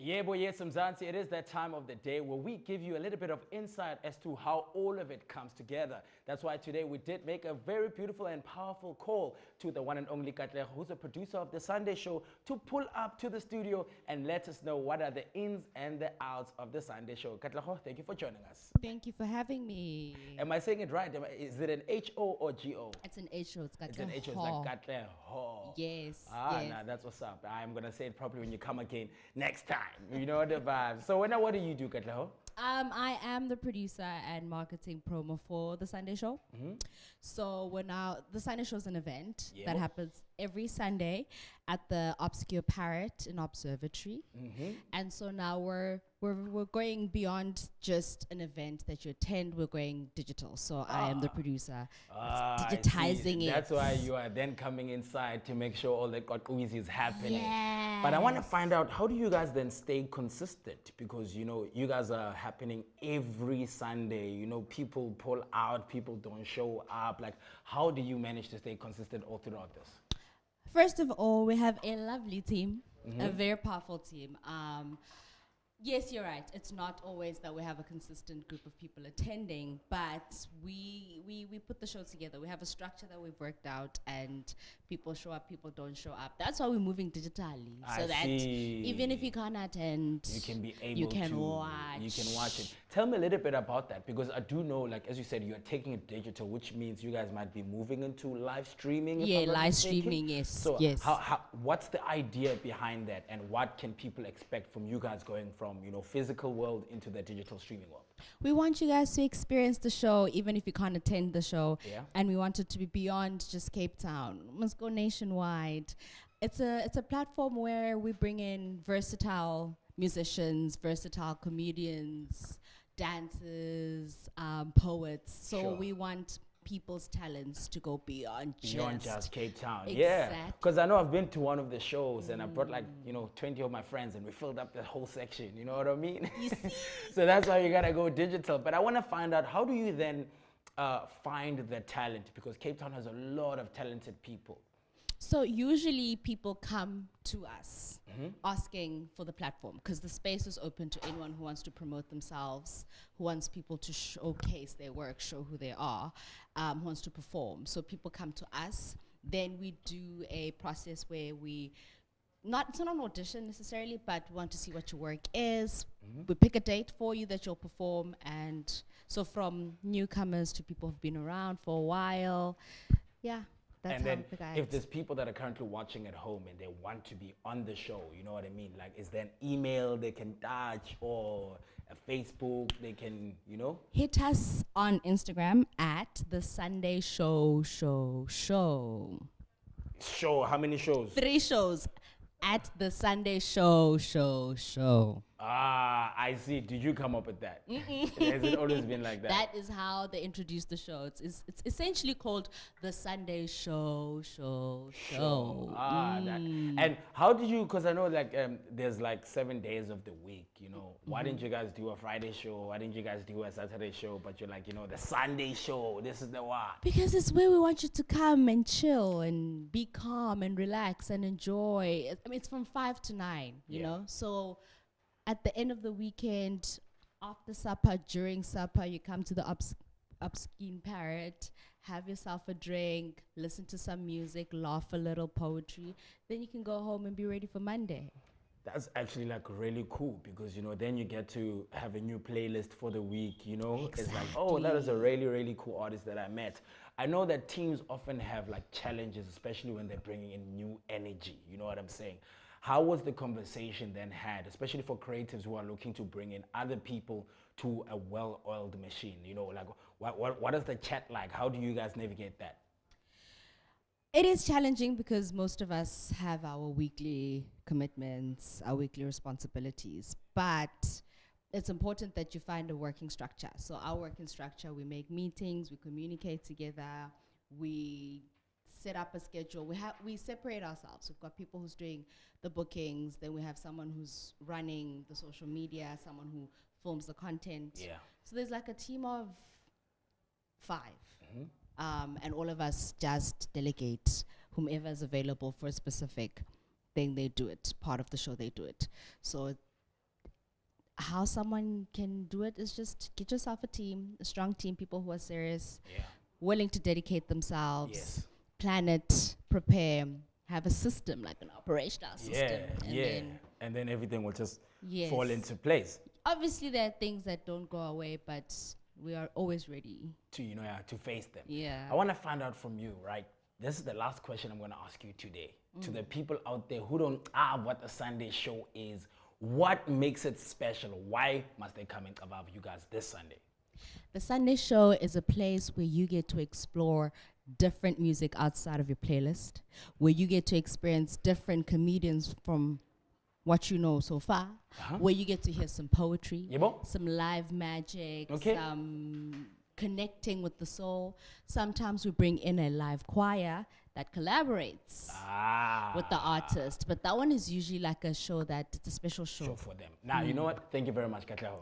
Yeah, boy, yes, Mzansi, it is that time of the day where we give you a little bit of insight as to how all of it comes together. That's why today we did make a very beautiful and powerful call to the one and only Katleho, who's a producer of the Sunday show, to pull up to the studio and let us know what are the ins and the outs of the Sunday show. Katleho, thank you for joining us. Thank you for having me. Am I saying it right? Is it an H-O or G-O? It's an H-O. It's an H-O, it's like Katleho. Yes. Ah, yes. nah, that's what's up. I'm going to say it properly when you come again next time. You know the vibes. So, what do you do, Katleho? I am the producer and marketing promo for the Sunday show. So we're now the Sunday show is an event that happens every Sunday at the Obscure Parrot in Observatory, and so now we're going beyond just an event that you attend. We're going digital. So I am the producer, digitizing it. That's why you are then coming inside to make sure all the kokuis is happening. Yes. But I want to find out, how do you guys then stay consistent? Because, you know, you guys are happening every Sunday. You know, people pull out, people don't show up. Like, how do you manage to stay consistent all throughout this? First of all, we have a lovely team, a very powerful team. Yes, you're right. It's not always that we have a consistent group of people attending, but we put the show together. We have a structure that we've worked out, and people show up, people don't show up. That's why we're moving digitally, so that even if you can't attend, you can be able you can to watch. You can watch it. Tell me a little bit about that, because I do know, like as you said, you are taking it digital, which means you guys might be moving into live streaming. Yeah, live streaming. Yes. So yes. What's the idea behind that, and what can people expect from you guys going from, you know, physical world into the digital streaming world? We want you guys to experience the show, even if you can't attend the show. Yeah. And we want it to be beyond just Cape Town. We must go nationwide. It's a platform where we bring in versatile musicians, versatile comedians, dancers, poets. So we want people's talents to go beyond just Cape Town. Exactly. Yeah, because I know I've been to one of the shows and I brought, like, you know, 20 of my friends and we filled up the whole section, you know what I mean? You see? So that's why you gotta go digital. But I want to find out, how do you then find the talent? Because Cape Town has a lot of talented people. So usually people come to us asking for the platform, because the space is open to anyone who wants to promote themselves, who wants people to showcase their work, show who they are, who wants to perform. So people come to us. Then we do a process where it's not an audition necessarily, but we want to see what your work is. We pick a date for you that you'll perform. And so from newcomers to people who've been around for a while, yeah. That's and then how if there's people that are currently watching at home and they want to be on the show, you know what I mean? Like, is there an email they can touch, or a Facebook they can, you know? Hit us on Instagram at the Sunday Show. Show, how many shows? 3 shows at the Sunday Show. Ah, I see. Did you come up with that? Has it always been like that? That is how they introduced the show. It's essentially called the Sunday Show. And how did you, because I know, like, there's like 7 days of the week, you know. Why didn't you guys do a Friday show? Why didn't you guys do a Saturday show? But you're like, you know, the Sunday show, this is the one. Because it's where we want you to come and chill and be calm and relax and enjoy. I mean, it's from 5 to 9, you know. So at the end of the weekend, after supper, during supper, you come to the Obscure Parrot, have yourself a drink, listen to some music, laugh a little, poetry. Then you can go home and be ready for Monday. That's actually like really cool, because, you know, then you get to have a new playlist for the week, you know. Exactly. It's like, oh, that is a really, really cool artist that I met. I know that teams often have like challenges, especially when they're bringing in new energy, you know what I'm saying? How was the conversation then had, especially for creatives who are looking to bring in other people to a well-oiled machine? You know, like, what is the chat like? How do you guys navigate that? It is challenging because most of us have our weekly commitments, our weekly responsibilities, but it's important that you find a working structure. So our working structure, we make meetings, we communicate together, we set up a schedule. We separate ourselves. We've got people who's doing the bookings, then we have someone who's running the social media, someone who films the content. Yeah. So there's like a team of 5. And all of us just delegate whomever is available for a specific thing, they do it. Part of the show, they do it. So how someone can do it is just get yourself a team, a strong team, people who are serious, willing to dedicate themselves, plan it, prepare, have a system, like an operational system. And then everything will just Yes. fall into place. Obviously, there are things that don't go away, but we are always ready. To, to face them. Yeah. I want to find out from you, right? This is the last question I'm going to ask you today. To the people out there who don't what a Sunday show is, what makes it special? Why must they come and cover you guys this Sunday? The Sunday show is a place where you get to explore different music outside of your playlist, where you get to experience different comedians from what you know so far, where you get to hear some poetry, some live magic, some connecting with the soul. Sometimes we bring in a live choir that collaborates with the artist, but that one is usually like a show that it's a special show. For them. Now, you know what? Thank you very much, Katleho.